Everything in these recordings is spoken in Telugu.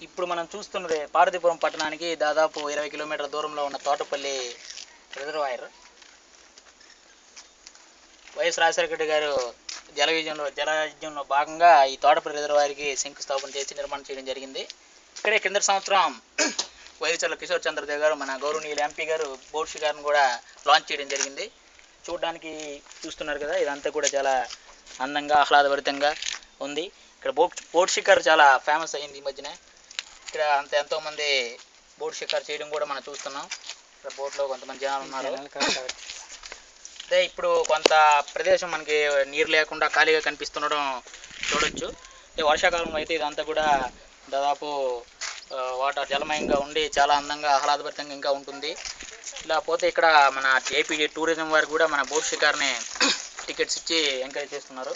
ఇప్పుడు మనం చూస్తున్నది పార్వతీపురం పట్టణానికి దాదాపు 20 కిలోమీటర్ల దూరంలో ఉన్న తోటపల్లి రిజర్వాయర్. వైఎస్ రాజశేఖర రెడ్డి గారు జలయజ్ఞంలో భాగంగా ఈ తోటపల్లి రిజర్వాయర్కి శంకుస్థాపన చేసి నిర్మాణం చేయడం జరిగింది. ఇక్కడే కింద సంవత్సరం వైఎస్ఆర్ కిషోర్ చంద్రదేవ్ గారు మన గౌరవనీయులు ఎంపీ గారు బోట్ షికార్ను కూడా లాంచ్ చేయడం జరిగింది. చూడడానికి చూస్తున్నారు కదా, ఇదంతా కూడా చాలా అందంగా ఆహ్లాదభరితంగా ఉంది. ఇక్కడ బోట్ షికార్ చాలా ఫేమస్ అయింది ఈ మధ్యన. ఇక్కడ ఎంతోమంది బోట్ షికార్ చేయడం కూడా మనం చూస్తున్నాం. ఇక్కడ బోట్లో కొంతమంది జనాలు ఉన్నారు. అదే ఇప్పుడు కొంత ప్రదేశం మనకి నీరు లేకుండా ఖాళీగా కనిపిస్తుండడం చూడొచ్చు. వర్షాకాలంలో అయితే ఇదంతా కూడా దాదాపు వాటర్ జలమయంగా ఉండి చాలా అందంగా ఆహ్లాదభరితంగా ఇంకా ఉంటుంది. ఇలా పోతే ఇక్కడ మన ఏపీ టూరిజం వారు కూడా మన బోట్ షికార్ని టికెట్స్ ఇచ్చి ఎంకరేజ్ చేస్తున్నారు.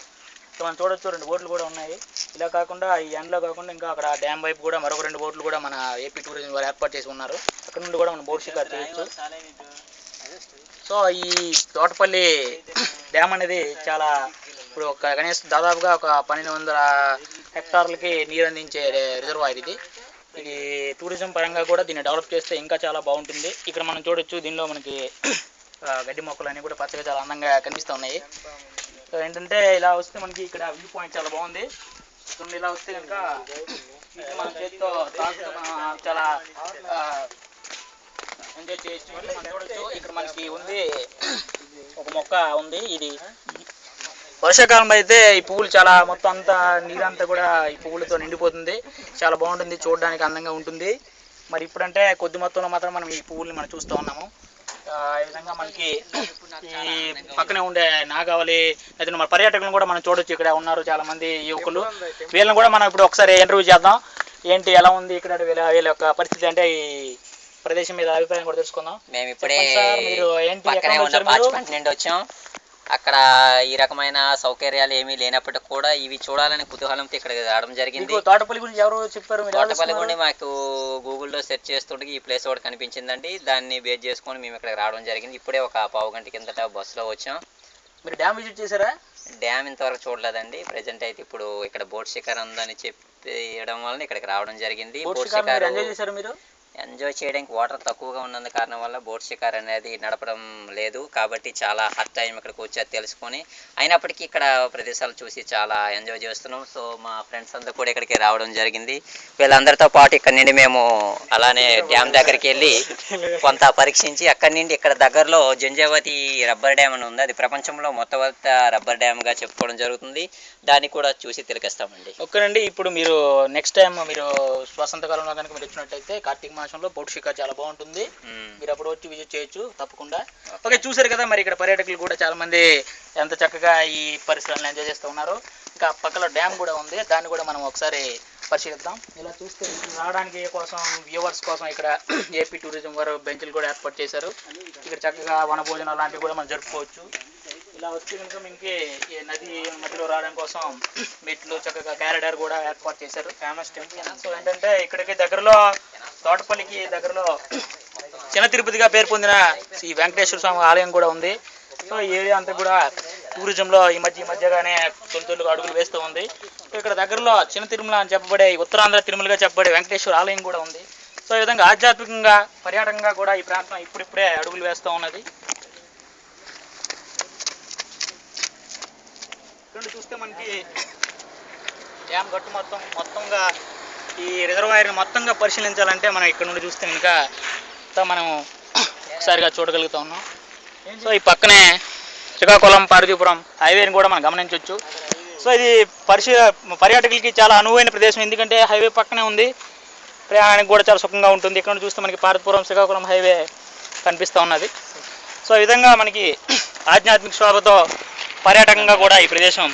సో మనం చూడొచ్చు, 2 బోట్లు కూడా ఉన్నాయి. ఇలా కాకుండా ఈ ఎండ్లో కాకుండా ఇంకా అక్కడ డ్యామ్ వైపు కూడా మరొక 2 బోట్లు కూడా మన ఏపీ టూరిజం వారు ఏర్పాటు చేసి ఉన్నారు. అక్కడ నుండి కూడా మనం బోట్ షికార్ చేయొచ్చు. సో ఈ తోటపల్లి డ్యామ్ అనేది చాలా ఇప్పుడు కనీసం దాదాపుగా ఒక 1200 హెక్టార్లకి నీరు అందించే రిజర్వాయర్ ఇది. ఇది టూరిజం పరంగా కూడా దీన్ని డెవలప్ చేస్తే ఇంకా చాలా బాగుంటుంది. ఇక్కడ మనం చూడొచ్చు, దీనిలో మనకి గడ్డి మొక్కలు అన్నీ కూడా పచ్చగా చాలా అందంగా కనిపిస్తూ ఉన్నాయి. సో ఏంటంటే ఇలా వస్తే మనకి ఇక్కడ వ్యూ పాయింట్ చాలా బాగుంది. ఇలా వస్తే కనుక మన చేతితో చాలా ఎంజాయ్ చేయొచ్చు. మనం చూడొచ్చు, ఇక్కడ మనకి ఉంది ఒక మొక్క ఉంది. ఇది వర్షాకాలంలో అయితే ఈ పువ్వులు చాలా మొత్తం అంతా నీరంతా కూడా ఈ పువ్వులతో నిండిపోతుంది. చాలా బాగుంటుంది, చూడడానికి అందంగా ఉంటుంది. మరి ఇప్పుడంటే కొద్ది మొత్తంలో మాత్రం మనం ఈ పువ్వుల్ని మనం చూస్తూ ఉన్నాము. ఈ విధంగా మనకి ఈ పక్కనే ఉండే నాగావళి అయితే మన పర్యాటకులను కూడా మనం చూడొచ్చు. ఇక్కడ ఉన్నారు చాలా మంది యువకులు. వీళ్ళని కూడా మనం ఇప్పుడు ఒకసారి ఇంటర్వ్యూ చేద్దాం. ఏంటి ఎలా ఉంది ఇక్కడ వీళ్ళ యొక్క పరిస్థితి, అంటే ఈ ప్రదేశం మీద అభిప్రాయం కూడా తెలుసుకుందాం. మేము ఇప్పుడే మీరు ఏంటి వచ్చాం. అక్కడ ఈ రకమైన సౌకర్యాలు ఏమీ లేనప్పటికీ కూడా ఇవి చూడాలని కుతూహలంతో ఇక్కడికి రావడం జరిగింది. తోటపల్లి గురించి ఎవరు చెప్పారు? తోటపల్లి గురించి మాకు గూగుల్లో సెర్చ్ చేస్తుంటే ఈ ప్లేస్ ఒకటి కనిపించిందండి. దాన్ని బేస్ చేసుకొని మేము ఇక్కడికి రావడం జరిగింది. ఇప్పుడే ఒక పావు గంట కిందట బస్సులో వచ్చాం. మీరు డ్యామ్ విజిట్ చేశారా? డ్యామ్ ఇంతవరకు చూడలేదండి. ప్రజెంట్ అయితే ఇప్పుడు ఇక్కడ బోట్ షికార్ ఉందని చెప్పడం వల్ల ఇక్కడికి రావడం జరిగింది. బోట్ షికార్ ఎంజాయ్ చేశారు మీరు? ఎంజాయ్ చేయడానికి వాటర్ తక్కువగా ఉన్నందు కారణం వల్ల బోట్ షికార్ అనేది నడపడం లేదు. కాబట్టి చాలా హట్ టైం ఇక్కడికి వచ్చి తెలుసుకొని అయినప్పటికీ ఇక్కడ ప్రదేశాలు చూసి చాలా ఎంజాయ్ చేస్తున్నాం. సో మా ఫ్రెండ్స్ అందరూ కూడా ఇక్కడికి రావడం జరిగింది. వీళ్ళందరితో పాటు ఇక్కడ నుండి మేము అలానే డ్యామ్ దగ్గరికి వెళ్ళి కొంత పరీక్షించి అక్కడి నుండి ఇక్కడ దగ్గరలో జంజావతి రబ్బర్ డ్యామ్ అని ఉంది. అది ప్రపంచంలో మొట్టమొదటి రబ్బర్ డ్యామ్గా చెప్పుకోవడం జరుగుతుంది. దాన్ని కూడా చూసి తిరిగిస్తామండి. ఓకేనండి. ఇప్పుడు మీరు నెక్స్ట్ టైం మీరు వసంతకాలంలో కనుక మీరు వచ్చినట్టయితే కార్తీక మాసంలో బోట్ షికార్ చాలా బాగుంటుంది. మీరు అప్పుడు వచ్చి విజిట్ చేయొచ్చు తప్పకుండా. ఓకే, చూసారు కదా, మరి ఇక్కడ పర్యాటకులు కూడా చాలా మంది ఎంత చక్కగా ఈ పరిసరాలను ఎంజాయ్ చేస్తూ ఉన్నారు. ఇంకా పక్కలో డ్యామ్ కూడా ఉంది, దాన్ని కూడా మనం ఒకసారి పరిశీలిద్దాం. ఇలా చూస్తే రావడానికి కోసం వ్యూవర్స్ కోసం ఇక్కడ ఏపీ టూరిజం వారు బెంచ్లు కూడా ఏర్పాటు చేశారు. ఇక్కడ చక్కగా వనభోజనం లాంటివి కూడా మనం జరుపుకోవచ్చు. ఇలా వచ్చి కనుక మనకి నది మధ్యలో రావడం కోసం మెట్లు చక్కగా క్యారిడార్ కూడా ఏర్పాటు చేశారు. Famous temple. సో ఏంటంటే ఇక్కడికి దగ్గరలో తోటపల్లికి దగ్గరలో చిన్న తిరుపతిగా పేరు పొందిన ఈ వెంకటేశ్వర స్వామి ఆలయం కూడా ఉంది. సో ఈ ఏరియా అంతా కూడా టూరిజంలో ఈ మధ్యగానే తొలి అడుగులు వేస్తూ ఉంది. ఇక్కడ దగ్గరలో చిన్న తిరుమల అని చెప్పబడే ఉత్తరాంధ్ర తిరుమలగా చెప్పబడే వెంకటేశ్వర ఆలయం కూడా ఉంది. సో ఈ విధంగా ఆధ్యాత్మికంగా పర్యాటకంగా కూడా ఈ ప్రాంతం ఇప్పుడిప్పుడే అడుగులు వేస్తూ ఉన్నది. ఇక్కడ చూస్తే మనకి డ్యామ్ గట్టు మొత్తంగా ఈ రిజర్వాయర్ని మొత్తంగా పరిశీలించాలంటే మనం ఇక్కడ నుండి చూస్తే కనుక మనం ఒకసారిగా చూడగలుగుతూ ఉన్నాం. సో ఈ పక్కనే శ్రీకాకుళం పార్వతీపురం హైవేని కూడా మనం గమనించవచ్చు. సో ఇది పర్యాటకులకి చాలా అనువైన ప్రదేశం, ఎందుకంటే హైవే పక్కనే ఉంది. ప్రయాణానికి కూడా చాలా సుఖంగా ఉంటుంది. ఇక్కడ నుండి చూస్తే మనకి పార్వతీపురం శ్రీకాకుళం హైవే కనిపిస్తూ ఉన్నది. సో ఈ విధంగా మనకి ఆధ్యాత్మిక శోభతో పర్యాటకంగా కూడా ఈ ప్రదేశం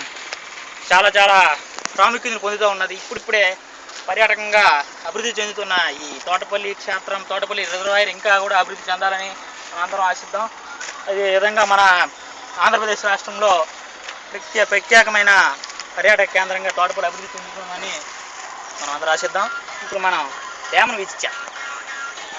చాలా చాలా ప్రాముఖ్యతను పొందుతూ ఉన్నది. ఇప్పుడిప్పుడే పర్యాటకంగా అభివృద్ధి చెందుతున్న ఈ తోటపల్లి క్షేత్రం, తోటపల్లి రిజర్వాయర్ ఇంకా కూడా అభివృద్ధి చెందాలని మనందరం ఆశిద్దాం. అదే విధంగా మన ఆంధ్రప్రదేశ్ రాష్ట్రంలో ప్రత్యేకమైన పర్యాటక కేంద్రంగా తోటపల్లి అభివృద్ధి చెందుతుందని మనం అందరూ ఆశిద్దాం. ఇప్పుడు మనం డ్యామ్ను వీక్షించాం.